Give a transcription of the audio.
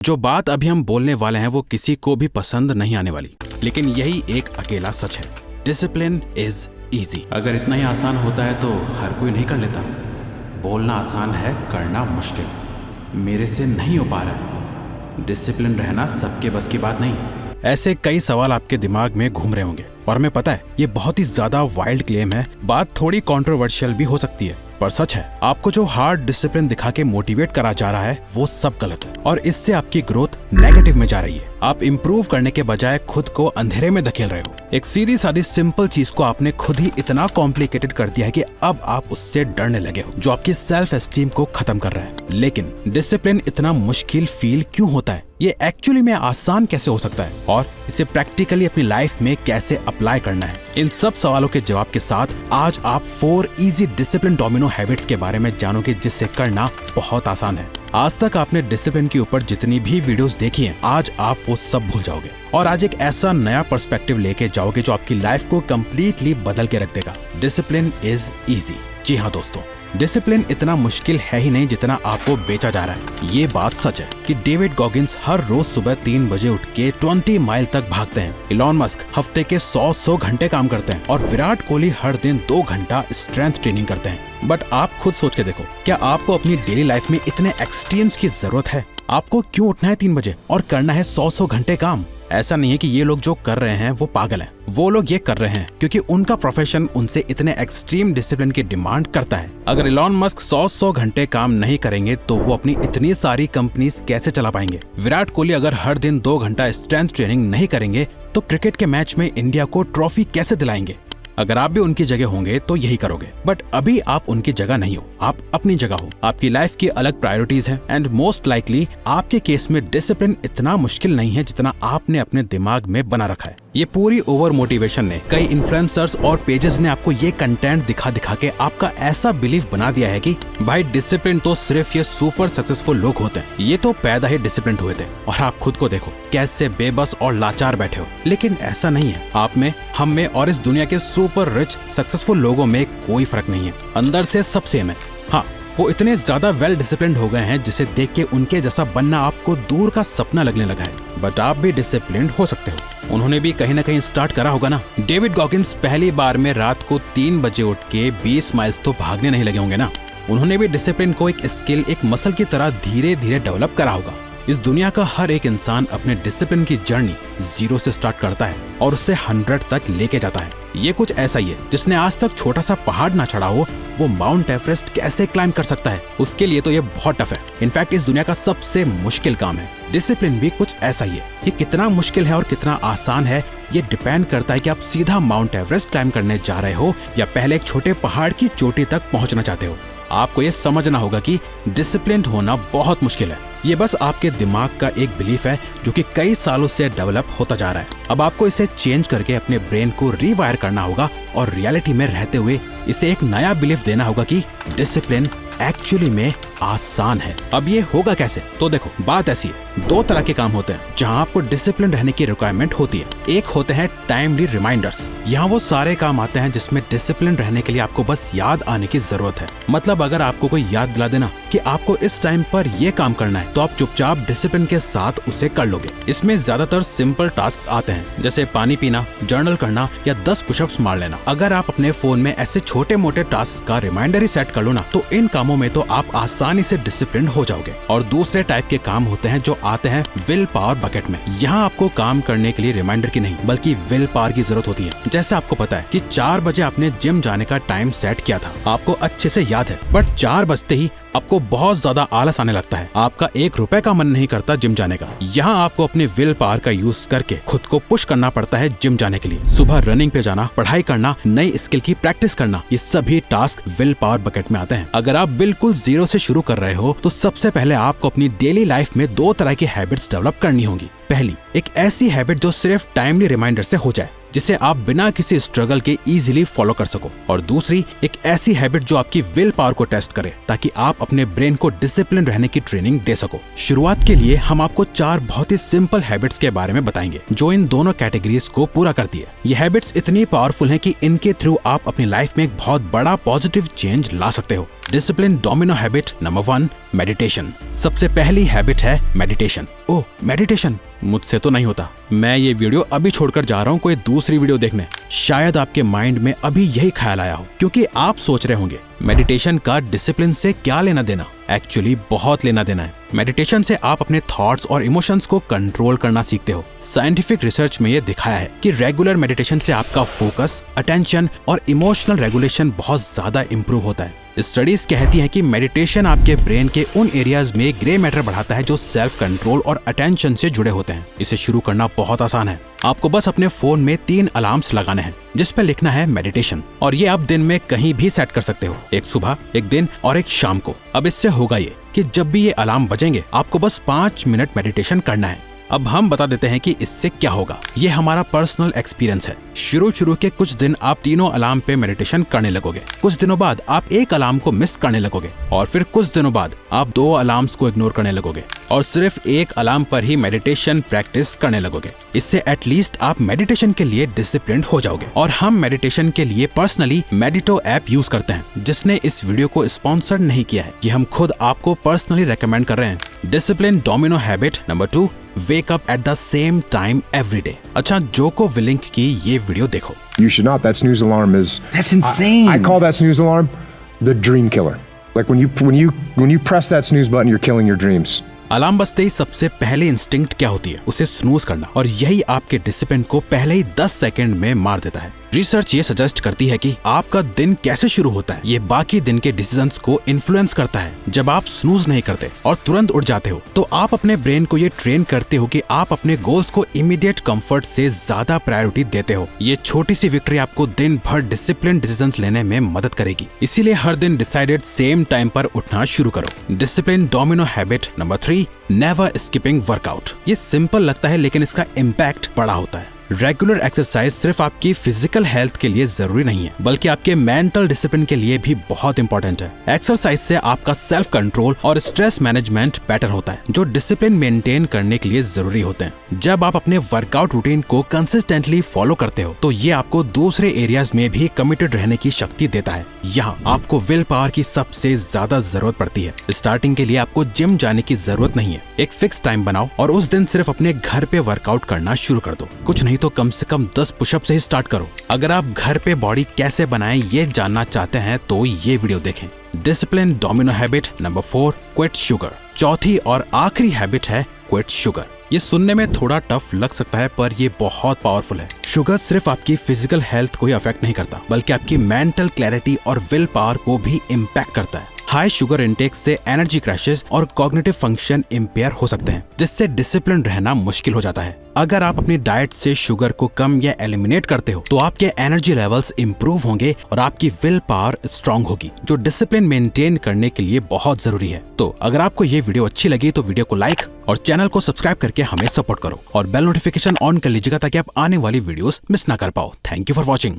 जो बात अभी हम बोलने वाले हैं वो किसी को भी पसंद नहीं आने वाली, लेकिन यही एक अकेला सच है। Discipline is easy. अगर इतना ही आसान होता है तो हर कोई नहीं कर लेता। बोलना आसान है, करना मुश्किल। मेरे से नहीं हो पा रहा है। डिसिप्लिन रहना सबके बस की बात नहीं। ऐसे कई सवाल आपके दिमाग में घूम रहे होंगे और हमें पता है ये बहुत ही ज्यादा वाइल्ड क्लेम है, बात थोड़ी कंट्रोवर्शियल भी हो सकती है, पर सच है। आपको जो हार्ड डिसिप्लिन दिखा के मोटिवेट करा जा रहा है वो सब गलत है और इससे आपकी ग्रोथ नेगेटिव में जा रही है। आप इम्प्रूव करने के बजाय खुद को अंधेरे में धकेल रहे हो। एक सीधी सादी सिंपल चीज को आपने खुद ही इतना कॉम्प्लिकेटेड कर दिया है कि अब आप उससे डरने लगे हो, जो आपकी सेल्फ एस्टीम को खत्म कर रहा है। लेकिन डिसिप्लिन इतना मुश्किल फील क्यों होता है? ये एक्चुअली में आसान कैसे हो सकता है और इसे प्रैक्टिकली अपनी लाइफ में कैसे अप्लाई करना है? इन सब सवालों के जवाब के साथ आज आप 4 इजी डिसिप्लिन डोमिनो हैबिट्स के बारे में जानोगे जिससे करना बहुत आसान है। आज तक आपने डिसिप्लिन के ऊपर जितनी भी वीडियोस देखी हैं, आज आप वो सब भूल जाओगे और आज एक ऐसा नया पर्सपेक्टिव लेके जाओगे जो आपकी लाइफ को कंप्लीटली बदल के रख देगा। Discipline is easy. जी हाँ दोस्तों, डिसिप्लिन इतना मुश्किल है ही नहीं जितना आपको बेचा जा रहा है। ये बात सच है कि डेविड गॉगिंस हर रोज सुबह 3 बजे उठ के 20 माइल तक भागते हैं। इलॉन मस्क हफ्ते के 100 घंटे काम करते हैं और विराट कोहली हर दिन 2 घंटा स्ट्रेंथ ट्रेनिंग करते हैं। बट आप खुद सोच के देखो, क्या आपको अपनी डेली लाइफ में इतने एक्सट्रीम्स की जरूरत है? आपको क्यों उठना है 3 बजे और करना है 100 घंटे काम? ऐसा नहीं है कि ये लोग जो कर रहे हैं वो पागल हैं। वो लोग ये कर रहे हैं क्योंकि उनका प्रोफेशन उनसे इतने एक्सट्रीम डिसिप्लिन की डिमांड करता है। अगर इलॉन मस्क 100 घंटे काम नहीं करेंगे तो वो अपनी इतनी सारी कंपनीज कैसे चला पाएंगे? विराट कोहली अगर हर दिन 2 घंटा स्ट्रेंथ ट्रेनिंग नहीं करेंगे तो क्रिकेट के मैच में इंडिया को ट्रॉफी कैसे दिलाएंगे? अगर आप भी उनकी जगह होंगे तो यही करोगे। बट अभी आप उनकी जगह नहीं हो, आप अपनी जगह हो। आपकी लाइफ की अलग प्रायोरिटीज हैं एंड मोस्ट लाइकली आपके केस में डिसिप्लिन इतना मुश्किल नहीं है जितना आपने अपने दिमाग में बना रखा है। ये पूरी ओवर मोटिवेशन ने, कई इन्फ्लुएंसर्स और पेजेस ने आपको ये कंटेंट दिखा दिखा के आपका ऐसा बिलीफ बना दिया है कि भाई डिसिप्लिन तो सिर्फ ये सुपर सक्सेसफुल लोग होते हैं, ये तो पैदा ही डिसिप्लिन हुए थे। और आप खुद को देखो कैसे बेबस और लाचार बैठे हो। लेकिन ऐसा नहीं है। आप में, हम में और इस दुनिया के सुपर रिच सक्सेसफुल लोगों में कोई फर्क नहीं है। अंदर से सब सेम है। हाँ, वो इतने ज्यादा वेल डिसिप्लिन्ड हो गए हैं जिसे देख के उनके जैसा बनना आपको दूर का सपना लगने लगा है। बट आप भी डिसिप्लिन्ड हो सकते हो। उन्होंने भी कहीं ना कहीं स्टार्ट करा होगा ना। डेविड गॉगिंस पहली बार में रात को 3 बजे उठ के 20 माइल्स तो भागने नहीं लगे होंगे ना। उन्होंने भी डिसिप्लिन को एक स्किल, एक मसल की तरह धीरे धीरे डेवलप करा होगा। इस दुनिया का हर एक इंसान अपने डिसिप्लिन की जर्नी 0 से स्टार्ट करता है और उससे 100 तक लेके जाता है। ये कुछ ऐसा ही है, जिसने आज तक छोटा सा पहाड़ ना चढ़ा हो वो माउंट एवरेस्ट कैसे क्लाइंब कर सकता है? उसके लिए तो ये बहुत टफ है। इनफैक्ट इस दुनिया का सबसे मुश्किल काम है। डिसिप्लिन भी कुछ ऐसा ही है। ये कितना मुश्किल है और कितना आसान है ये डिपेंड करता है कि आप सीधा माउंट एवरेस्ट क्लाइंब करने जा रहे हो या पहले एक छोटे पहाड़ की चोटी तक पहुंचना चाहते हो। आपको ये समझना होगा कि डिसिप्लिन्ड होना बहुत मुश्किल है। ये बस आपके दिमाग का एक बिलीफ है जो कि कई सालों से डेवलप होता जा रहा है। अब आपको इसे चेंज करके अपने ब्रेन को रीवायर करना होगा और रियलिटी में रहते हुए इसे एक नया बिलीफ देना होगा कि डिसिप्लिन एक्चुअली में आसान है। अब ये होगा कैसे? तो देखो, बात ऐसी है, 2 तरह के काम होते हैं जहां आपको डिसिप्लिन रहने की रिक्वायरमेंट होती है। एक होते हैं टाइमली रिमाइंडर्स। यहाँ वो सारे काम आते हैं जिसमें डिसिप्लिन रहने के लिए आपको बस याद आने की जरूरत है। मतलब अगर आपको कोई याद दिला देना कि आपको इस टाइम पर ये काम करना है तो आप चुपचाप डिसिप्लिन के साथ उसे कर लोगे। इसमें ज्यादातर सिंपल टास्क आते हैं जैसे पानी पीना, जर्नल करना या 10 पुशअप्स मार लेना। अगर आप अपने फोन में ऐसे छोटे मोटे टास्क का रिमाइंडर ही सेट कर लो ना तो इन कामों में तो आप आसानी से डिसिप्लिन हो जाओगे। और दूसरे टाइप के काम होते हैं जो आते हैं विल पावर बकेट में। यहाँ आपको काम करने के लिए रिमाइंडर की नहीं बल्कि विल पावर की जरूरत होती है। जैसे आपको पता है कि 4 बजे आपने जिम जाने का टाइम सेट किया था, आपको अच्छे से याद है, बट 4 बजते ही आपको बहुत ज्यादा आलस आने लगता है। आपका 1 रुपए का मन नहीं करता जिम जाने का। यहाँ आपको अपने विल पावर का यूज करके खुद को पुश करना पड़ता है जिम जाने के लिए। सुबह रनिंग पे जाना, पढ़ाई करना, नई स्किल की प्रैक्टिस करना, ये सभी टास्क विल पावर बकेट में आते हैं। अगर आप बिल्कुल 0 से शुरू कर रहे हो तो सबसे पहले आपको अपनी डेली लाइफ में 2 तरह की हैबिट्स डेवलप करनी होंगी। पहली, एक ऐसी हैबिट जो सिर्फ टाइमली रिमाइंडर से हो जाए, जिसे आप बिना किसी स्ट्रगल के इजीली फॉलो कर सको, और दूसरी एक ऐसी हैबिट जो आपकी विल पावर को टेस्ट करे ताकि आप अपने ब्रेन को डिसिप्लिन रहने की ट्रेनिंग दे सको। शुरुआत के लिए हम आपको 4 बहुत ही सिंपल हैबिट्स के बारे में बताएंगे जो इन दोनों कैटेगरीज को पूरा करती है। ये हैबिट्स इतनी पावरफुल हैं कि इनके थ्रू आप अपनी लाइफ में एक बहुत बड़ा पॉजिटिव चेंज ला सकते हो। Discipline domino habit number 1, meditation. सबसे पहली हैबिट है मेडिटेशन। ओह, मेडिटेशन मुझसे तो नहीं होता। मैं ये वीडियो अभी छोड़कर जा रहा हूँ कोई दूसरी वीडियो देखने। शायद आपके माइंड में अभी यही ख्याल आया हो, क्योंकि आप सोच रहे होंगे मेडिटेशन का डिसिप्लिन से क्या लेना देना। एक्चुअली बहुत लेना देना है। मेडिटेशन से आप अपने थॉट्स और इमोशंस को कंट्रोल करना सीखते हो। साइंटिफिक रिसर्च में ये दिखाया है कि रेगुलर मेडिटेशन से आपका फोकस, अटेंशन और इमोशनल रेगुलेशन बहुत ज्यादा इंप्रूव होता है। स्टडीज कहती हैं कि मेडिटेशन आपके ब्रेन के उन एरियाज में ग्रे मैटर बढ़ाता है जो सेल्फ कंट्रोल और अटेंशन से जुड़े होते हैं। इसे शुरू करना बहुत आसान है। आपको बस अपने फोन में 3 अलार्म्स लगाने हैं जिस पे लिखना है मेडिटेशन, और ये आप दिन में कहीं भी सेट कर सकते हो, एक सुबह, एक दिन और एक शाम को। अब इससे होगा ये कि जब भी ये अलार्म बजेंगे आपको बस 5 मिनट मेडिटेशन करना है। अब हम बता देते हैं कि इससे क्या होगा। ये हमारा पर्सनल एक्सपीरियंस है। शुरू के कुछ दिन आप तीनों अलार्म पे मेडिटेशन करने लगोगे। कुछ दिनों बाद आप एक अलार्म को मिस करने लगोगे, और फिर कुछ दिनों बाद आप 2 अलार्म्स को इग्नोर करने लगोगे और सिर्फ एक अलार्म पर ही मेडिटेशन प्रैक्टिस करने लगोगे। इससे एटलीस्ट आप मेडिटेशन के लिए डिसिप्लिन्ड हो जाओगे। और हम मेडिटेशन के लिए पर्सनली मेडिटो ऐप यूज करते हैं, जिसने इस वीडियो को स्पॉन्सर नहीं किया है। ये हम खुद आपको पर्सनली रेकमेंड कर रहे हैं। Discipline domino habit number 2, wake up at the same time every day. अच्छा, जोको विलिंक की ये वीडियो देखो। You should not. That snooze alarm is. That's insane. I call that snooze alarm the dream killer. Like when you press that snooze button, you're killing your dreams. Alarm बजते ही सबसे पहले instinct क्या होती है? उसे snooze करना, और यही आपके डिसिप्लिन को पहले ही 10 सेकंड में मार देता है। रिसर्च ये सजेस्ट करती है कि आपका दिन कैसे शुरू होता है ये बाकी दिन के डिसीजंस को इन्फ्लुएंस करता है। जब आप स्नूज नहीं करते और तुरंत उठ जाते हो तो आप अपने ब्रेन को ये ट्रेन करते हो कि आप अपने गोल्स को इमीडिएट कंफर्ट से ज्यादा प्रायोरिटी देते हो। ये छोटी सी विक्ट्री आपको दिन भर डिसिप्लिन डिसीजंस लेने में मदद करेगी। इसीलिए हर दिन डिसाइडेड सेम टाइम पर उठना शुरू करो। Discipline domino habit number 3, never skipping workout. ये सिंपल लगता है लेकिन इसका इम्पैक्ट बड़ा होता है। रेगुलर एक्सरसाइज सिर्फ आपकी फिजिकल हेल्थ के लिए जरूरी नहीं है, बल्कि आपके मेंटल डिसिप्लिन के लिए भी बहुत इंपॉर्टेंट है। एक्सरसाइज से आपका सेल्फ कंट्रोल और स्ट्रेस मैनेजमेंट बेटर होता है, जो डिसिप्लिन मेंटेन करने के लिए जरूरी होते हैं। जब आप अपने वर्कआउट रूटीन को कंसिस्टेंटली फॉलो करते हो तो ये आपको दूसरे एरियाज में भी कमिटेड रहने की शक्ति देता है। यहाँ आपको विल पावर की सबसे ज्यादा जरूरत पड़ती है। स्टार्टिंग के लिए आपको जिम जाने की जरूरत नहीं है। एक फिक्स टाइम बनाओ और उस दिन सिर्फ अपने घर पे वर्कआउट करना शुरू कर दो। कुछ नहीं तो कम से कम 10 पुशअप से ही स्टार्ट करो। अगर आप घर पे बॉडी कैसे बनाएं ये जानना चाहते हैं तो ये वीडियो देखें। Discipline domino habit number 4, quit sugar. चौथी और आखिरी हैबिट है क्विट शुगर। ये सुनने में थोड़ा टफ लग सकता है पर ये बहुत पावरफुल है। शुगर सिर्फ आपकी फिजिकल हेल्थ को ही अफेक्ट नहीं करता, बल्कि आपकी मेंटल क्लैरिटी और विल पावर को भी इम्पैक्ट करता है। हाई शुगर इंटेक से एनर्जी क्रैशेस और कॉग्निटिव फंक्शन इम्पेयर हो सकते हैं, जिससे डिसिप्लिन रहना मुश्किल हो जाता है। अगर आप अपनी डाइट से शुगर को कम या एलिमिनेट करते हो तो आपके एनर्जी लेवल्स इंप्रूव होंगे और आपकी विल पावर स्ट्रांग होगी, जो डिसिप्लिन मेंटेन करने के लिए बहुत जरूरी है। तो अगर आपको ये वीडियो अच्छी लगी तो वीडियो को लाइक और चैनल को सब्सक्राइब करके हमें सपोर्ट करो, और बेल नोटिफिकेशन ऑन कर लीजिएगा ताकि आप आने वाली वीडियोस मिस ना कर पाओ। Thank you for watching.